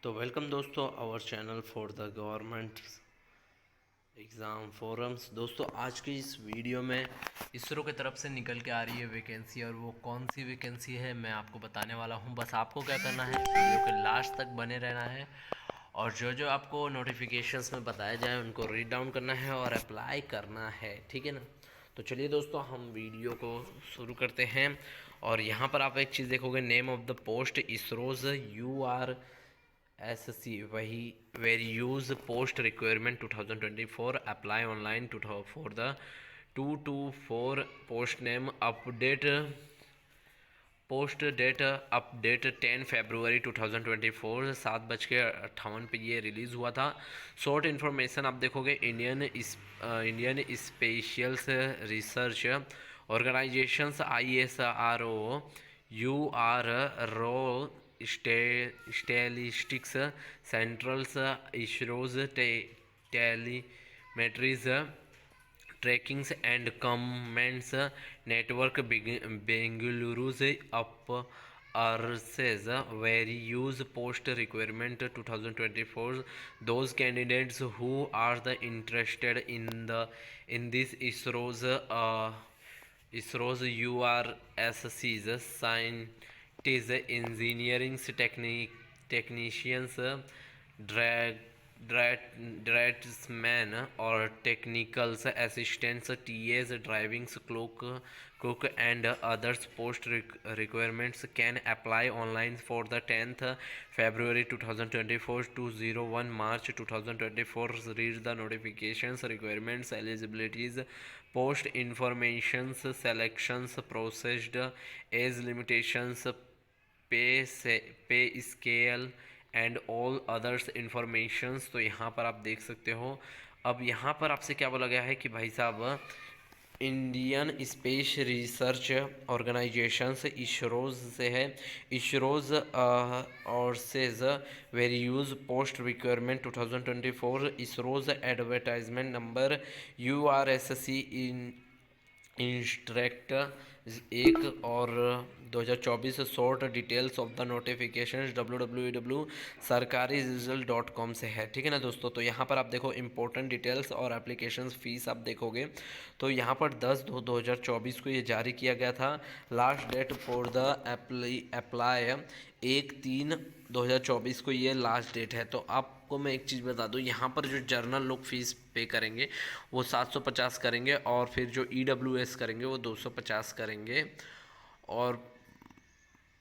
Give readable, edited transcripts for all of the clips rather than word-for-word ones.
तो वेलकम दोस्तों our channel for the government exam forums. दोस्तों आज की इस वीडियो में इसरो की तरफ से निकल के आ रही है वैकेंसी, और वो कौन सी वैकेंसी है मैं आपको बताने वाला हूँ। बस आपको क्या करना है, वीडियो के लास्ट तक बने रहना है और जो जो आपको नोटिफिकेशंस में बताया जाए उनको रीड डाउन करना है और अप्लाई करना है, ठीक है ना। तो चलिए दोस्तों हम वीडियो को शुरू करते हैं। और यहाँ पर आप एक चीज़ देखोगे, name of the post ISRO's URSC, वही various post requirement 2024 apply online for the 224 post name update post date update 10 फरवरी 2024 7:58 पे ये रिलीज़ हुआ था। शॉर्ट इन्फॉर्मेशन आप देखोगे, Indian specials research organisations ISRO URO statistics centrals ISRO's telemetries trackings and comments network Bengaluru's up अर्सेज various post requirement 2024 those candidates who are the interested in this ISRO's URSC's scientists, engineering technicians, drag draftsmen or technical assistants, TAs, driving cook and others post requirements can apply online for the 10th February 2024 to 01 March 2024. Read the notifications, requirements, eligibilities, post informations, selections, processed, age limitations, पे scale and all others informations. तो यहाँ पर आप देख सकते हो। अब यहाँ पर आपसे क्या बोला गया है कि भाई साहब, Indian space research organisations ISRO's से है, इसरोज और says very use post requirement 2024 ISRO's advertisement number URSC instruct 1 और 2024 short details of the notification www सरकारी रिजल्ट.com से है, ठीक है ना दोस्तों। तो यहाँ पर आप देखो इंपॉर्टेंट डिटेल्स और एप्लीकेशन फ़ीस आप देखोगे तो यहाँ पर 10/2/2024 को ये जारी किया गया था। Last date for the apply 1/3/2024 को ये लास्ट डेट है। तो आपको मैं एक चीज़ बता दूँ, यहाँ पर जो जर्नल लोग फीस पे करेंगे वो 750 करेंगे, और फिर जो EWS करेंगे वो 250 करेंगे।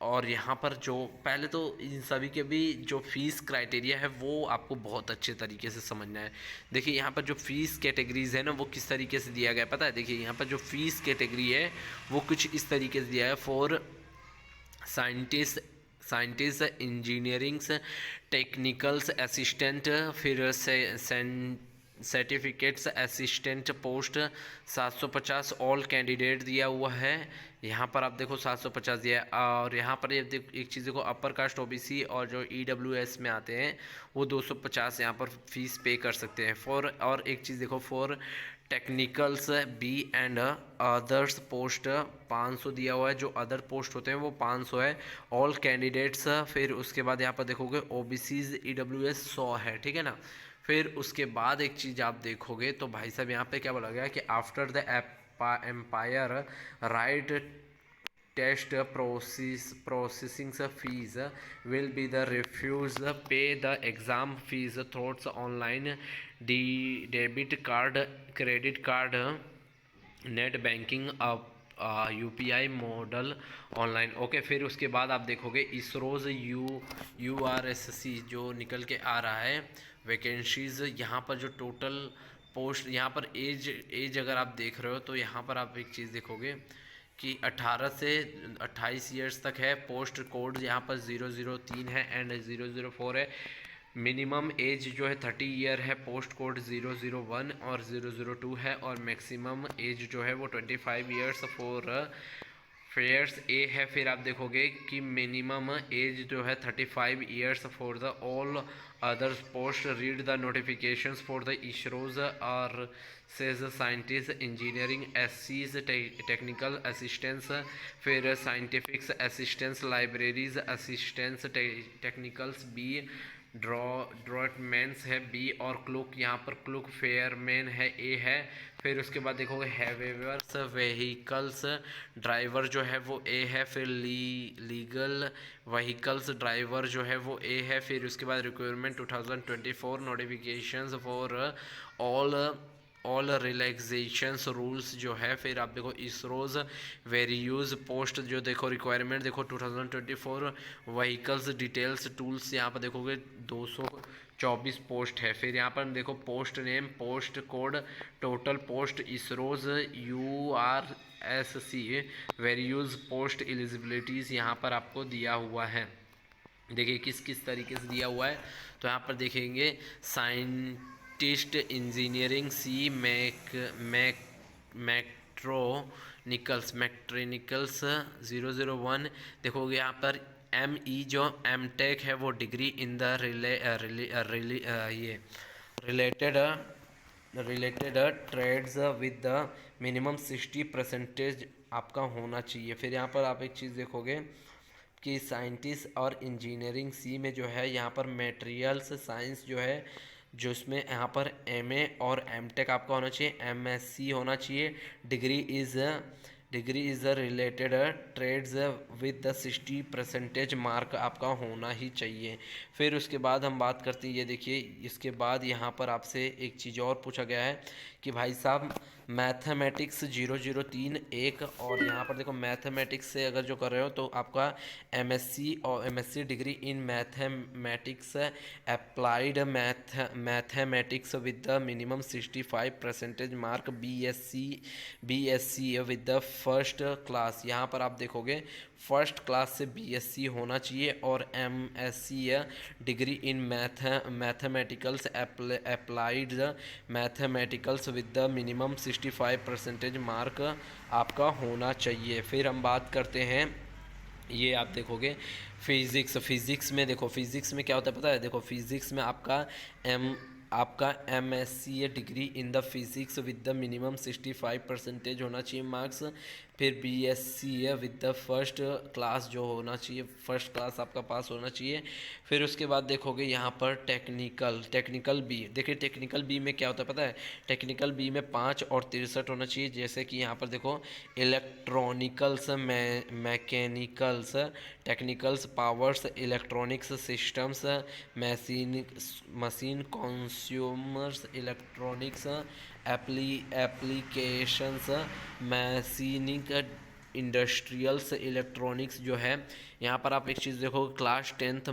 और यहाँ पर जो पहले तो इन सभी के भी जो फ़ीस क्राइटेरिया है वो आपको बहुत अच्छे तरीके से समझना है। देखिए यहाँ पर जो फ़ीस कैटेगरीज़ है ना वो किस तरीके से दिया गया पता है। देखिए यहाँ पर जो फ़ीस कैटेगरी है वो कुछ इस तरीके से दिया है। For scientist engineerings technicals assistant, फिर certificates assistant post 750 all candidate दिया हुआ है। यहाँ पर आप देखो 750 दिया है। और यहाँ पर ये एक चीज़ देखो, अपर कास्ट OBC और जो EWS में आते हैं वो 250 यहाँ पर फीस पे कर सकते हैं। और एक चीज़ देखो, for technicals B and others post 500 दिया हुआ है। जो अदर पोस्ट होते हैं वो 500 है। ऑल कैंडिडेट्स, फिर उसके बाद यहाँ पर देखोगे OBCs EWS 100 है, ठीक है ना। फिर उसके बाद एक चीज़ आप देखोगे तो भाई साहब यहाँ पे क्या बोला गया कि after the empire right test processing fees will be the refuse pay the exam fees through online debit card, credit card, net banking, UPI model online. Okay, फिर उसके बाद आप देखोगे इसरोज URSC जो निकल के आ रहा है वैकेंसीज। यहाँ पर जो टोटल पोस्ट, यहाँ पर एज अगर आप देख रहे हो तो यहाँ पर आप एक चीज़ देखोगे कि 18 से 28 ईयर्स तक है। पोस्ट कोड यहाँ पर 003 है एंड 004 है। मिनिमम एज जो है 30 ईयर है। पोस्ट कोड 001 और 002 है। और मैक्सिमम एज जो है वो 25 ईयर्स फॉर फेयर्स ए है। फिर आप देखोगे कि मिनिमम एज जो है 35 years for the all others post. Read the notifications for the ISRO's और सेज scientist engineering SCs technical assistance, फिर scientifics assistance, libraries assistance technicals B draughtsmans है बी, और क्लुक यहाँ पर क्लुक फेयरमैन है ए है। फिर उसके बाद देखोगे हैवेवर्स व्हीकल्स ड्राइवर जो है वो ए है। फिर लीगल व्हीकल्स ड्राइवर जो है वो ए है। फिर उसके बाद requirement 2024 notifications for all relaxations rules जो है। फिर आप देखो इसरोज वेरियूज पोस्ट जो देखो रिक्वायरमेंट देखो 2024 व्हीकल्स डिटेल्स टूल्स, यहाँ पर देखोगे 224 पोस्ट है। फिर यहाँ पर देखो post name, post code, total post ISRO's URSC various post eligibilities यहाँ पर आपको दिया हुआ है। देखिए किस किस तरीके से दिया हुआ है, तो यहाँ पर देखेंगे साइंटिस्ट इंजीनियरिंग सी मैट्रोनिकल्स 001। देखोगे यहाँ पर ME जो M.Tech है वो degree in the related trades with the minimum 60% आपका होना चाहिए। फिर यहाँ पर आप एक चीज़ देखोगे कि साइंटिस्ट और इंजीनियरिंग सी में जो है यहाँ पर मटेरियल्स साइंस जो है, जो इसमें यहाँ पर MA और M.Tech आपका होना चाहिए, MSc होना चाहिए। Degree is related trades with the 60% mark आपका होना ही चाहिए। फिर उसके बाद हम बात करते हैं, ये देखिए इसके बाद यहाँ पर आपसे एक चीज़ और पूछा गया है कि भाई साहब मैथमेटिक्स 003 एक, और यहाँ पर देखो मैथमेटिक्स से अगर जो कर रहे हो तो आपका MSc और MSc degree in mathematics applied mathematics with the minimum 65% mark BSc with the first class. यहाँ पर आप देखोगे फर्स्ट क्लास से BSc होना चाहिए, और MSc degree in mathematicals applied mathematicals with the minimum 65% mark आपका होना चाहिए। फिर हम बात करते हैं, ये आप देखोगे फिज़िक्स में, देखो फिज़िक्स में क्या होता है पता है, देखो फिज़िक्स में आपका MSc degree in the physics with the minimum 65% होना चाहिए मार्क्स। फिर BSc with the first class जो होना चाहिए, फर्स्ट क्लास आपका पास होना चाहिए। फिर उसके बाद देखोगे यहाँ पर टेक्निकल बी, देखिए टेक्निकल बी में क्या होता है पता है, टेक्निकल बी में 5 और 63 होना चाहिए। जैसे कि यहाँ पर देखो electronicals, mechanicals, technicals, powers, electronics systems, machine consumers, electronics applications, machining, industrials, electronics जो है। यहाँ पर आप एक चीज़ देखो, class 10th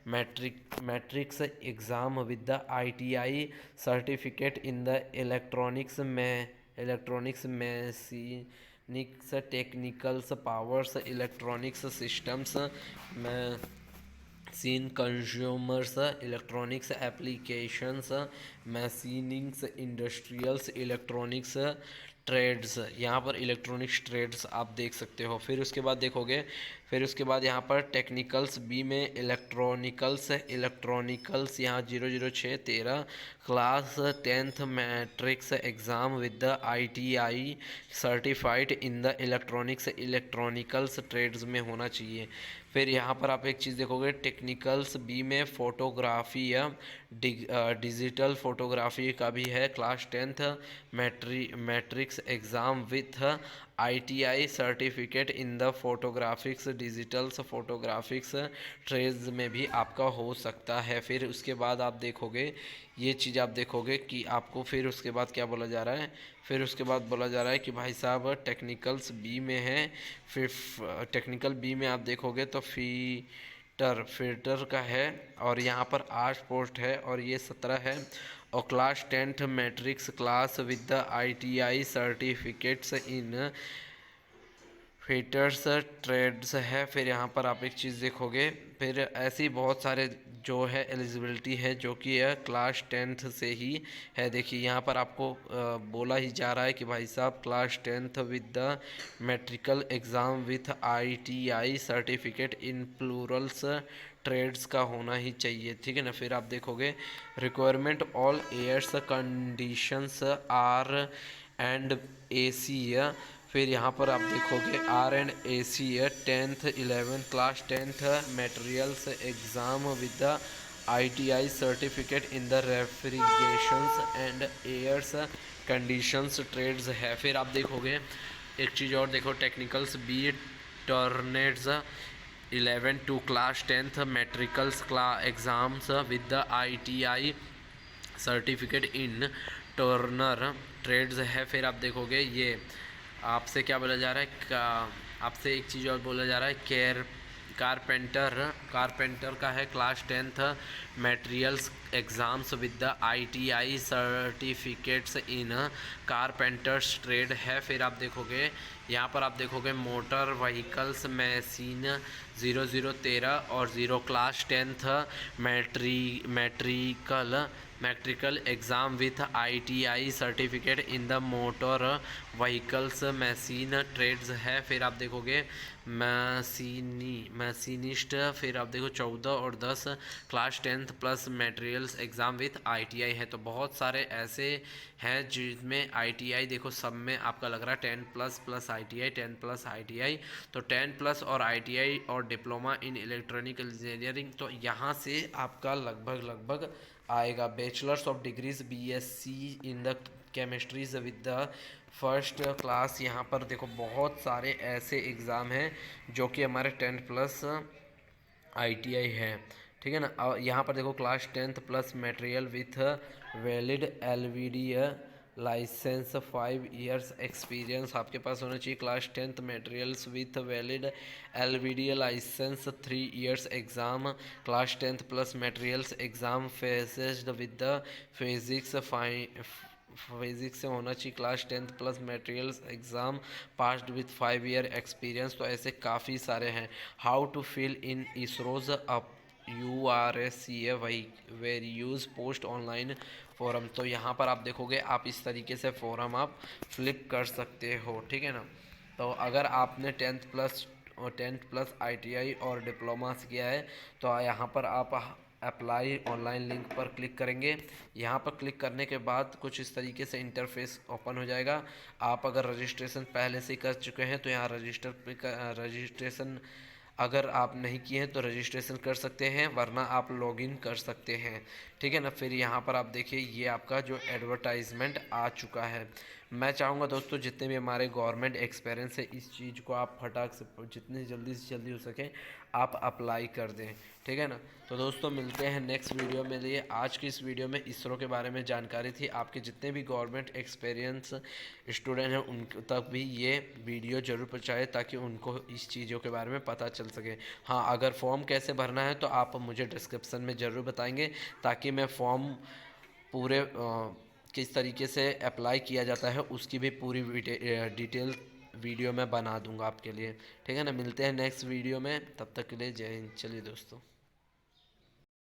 matrix exam with the ITI certificate in the electronics mechanics, technicals, powers, electronics systems, machine consumers, electronics applications, machinings, industrials, electronics trades, यहाँ पर इलेक्ट्रॉनिक्स ट्रेड्स आप देख सकते हो। फिर उसके बाद देखोगे, फिर उसके बाद यहाँ पर टेक्निकल्स बी में इलेक्ट्रॉनिकल्स यहाँ 00613 class 10th matrix exam with the ITI certified in the electronicals trades में होना चाहिए। फिर यहाँ पर आप एक चीज़ देखोगे, टेक्निकल्स बी में फोटोग्राफी या डिजिटल फोटोग्राफी का भी है, class 10th matrix exam with ITI certificate in the photographics, digitals photographics trades में भी आपका हो सकता है। फिर उसके बाद आप देखोगे, ये चीज़ आप देखोगे कि आपको फिर उसके बाद क्या बोला जा रहा है, फिर उसके बाद बोला जा रहा है कि भाई साहब टेक्निकल्स बी में है। फिर टेक्निकल बी में आप देखोगे तो फिल्टर का है, और यहाँ पर 8 पोस्ट है और ये 17 है, और class 10th matrics class with the ITI certificates in fitters trades है। फिर यहाँ पर आप एक चीज़ देखोगे, फिर ऐसी बहुत सारे जो है एलिजिबिलिटी है जो कि है क्लास 10th से ही है। देखिए यहाँ पर आपको बोला ही जा रहा है कि भाई साहब class 10th with the metrical exam with ITI certificate in plurals trades का होना ही चाहिए, ठीक है ना। फिर आप देखोगे requirement all airs conditions R and AC। फिर यहाँ पर आप देखोगे R&AC 10th 11th class 10th materials exam with the ITI certificate in the refrigerations and airs conditions trades है। फिर आप देखोगे एक चीज़ और देखो, technicals B turners 11 to class 10th metricals exams with the ITI certificate in turner trades है। फिर आप देखोगे ये आपसे क्या बोला जा रहा है, आपसे एक चीज़ और बोला जा रहा है, कारपेंटर का है class 10th materials exams with the ITI certificates in carpenters trade है। फिर आप देखोगे यहाँ पर आप देखोगे मोटर व्हीकल्स मशीन 0013 और 0 class 10th matrical exam with ITI certificate in the motor vehicles machine trades है। फिर आप देखोगे मशीनिस्ट, फिर आप देखो 14 और 10 class 10th plus materials exam with ITI है। तो बहुत सारे ऐसे हैं जिसमें ITI देखो सब में आपका लग रहा है 10 plus plus ITI 10 plus ITI। तो 10 प्लस और ITI और डिप्लोमा इन इलेक्ट्रॉनिकल इंजीनियरिंग, तो यहाँ से आपका लगभग आएगा bachelors of degrees BSc in the chemistries with the first class. यहाँ पर देखो बहुत सारे ऐसे एग्ज़ाम हैं जो कि हमारे 10 प्लस ITI है, ठीक है ना। और यहाँ पर देखो class 10th plus material with valid LVD licence 5 years experience आपके पास होना चाहिए। Class 10th materials with valid LVD licence 3 years exam. Class 10th plus materials exam faced with the physics से होना चाहिए। Class 10th plus materials exam passed with 5 year experience. तो ऐसे काफ़ी सारे हैं। How to fill in ISRO's up URSCA various post online forum. तो यहाँ पर आप देखोगे आप इस तरीके से फोरम आप फ्लिप कर सकते हो, ठीक है ना। तो अगर आपने 10th प्लस ITI और डिप्लोमा किया है तो यहाँ पर आप अप्लाई ऑनलाइन लिंक पर क्लिक करेंगे। यहाँ पर क्लिक करने के बाद कुछ इस तरीके से इंटरफेस ओपन हो जाएगा। आप अगर रजिस्ट्रेशन पहले से कर चुके हैं तो यहाँ रजिस्ट्रेशन अगर आप नहीं किए हैं तो रजिस्ट्रेशन कर सकते हैं, वरना आप लॉगिन कर सकते हैं, ठीक है ना। फिर यहाँ पर आप देखिए ये आपका जो एडवर्टाइजमेंट आ चुका है। मैं चाहूँगा दोस्तों जितने भी हमारे गवर्नमेंट एक्सपीरियंस है इस चीज़ को आप फटाक से जितनी जल्दी से जल्दी हो सके आप अप्लाई कर दें, ठीक है ना। तो दोस्तों मिलते हैं नेक्स्ट वीडियो में। लिए आज की इस वीडियो में इसरो के बारे में जानकारी थी। आपके जितने भी गवर्नमेंट एक्सपीरियंस स्टूडेंट हैं उन तक भी ये वीडियो ज़रूर पहुँचाए ताकि उनको इस चीज़ों के बारे में पता चल सके। हाँ, अगर फॉर्म कैसे भरना है तो आप मुझे डिस्क्रिप्शन में ज़रूर बताएंगे ताकि मैं फॉर्म पूरे किस तरीके से अप्लाई किया जाता है उसकी भी पूरी डिटेल वीडियो में बना दूंगा आपके लिए, ठीक है ना। मिलते हैं नेक्स्ट वीडियो में, तब तक के लिए जय हिंद। चलिए दोस्तों।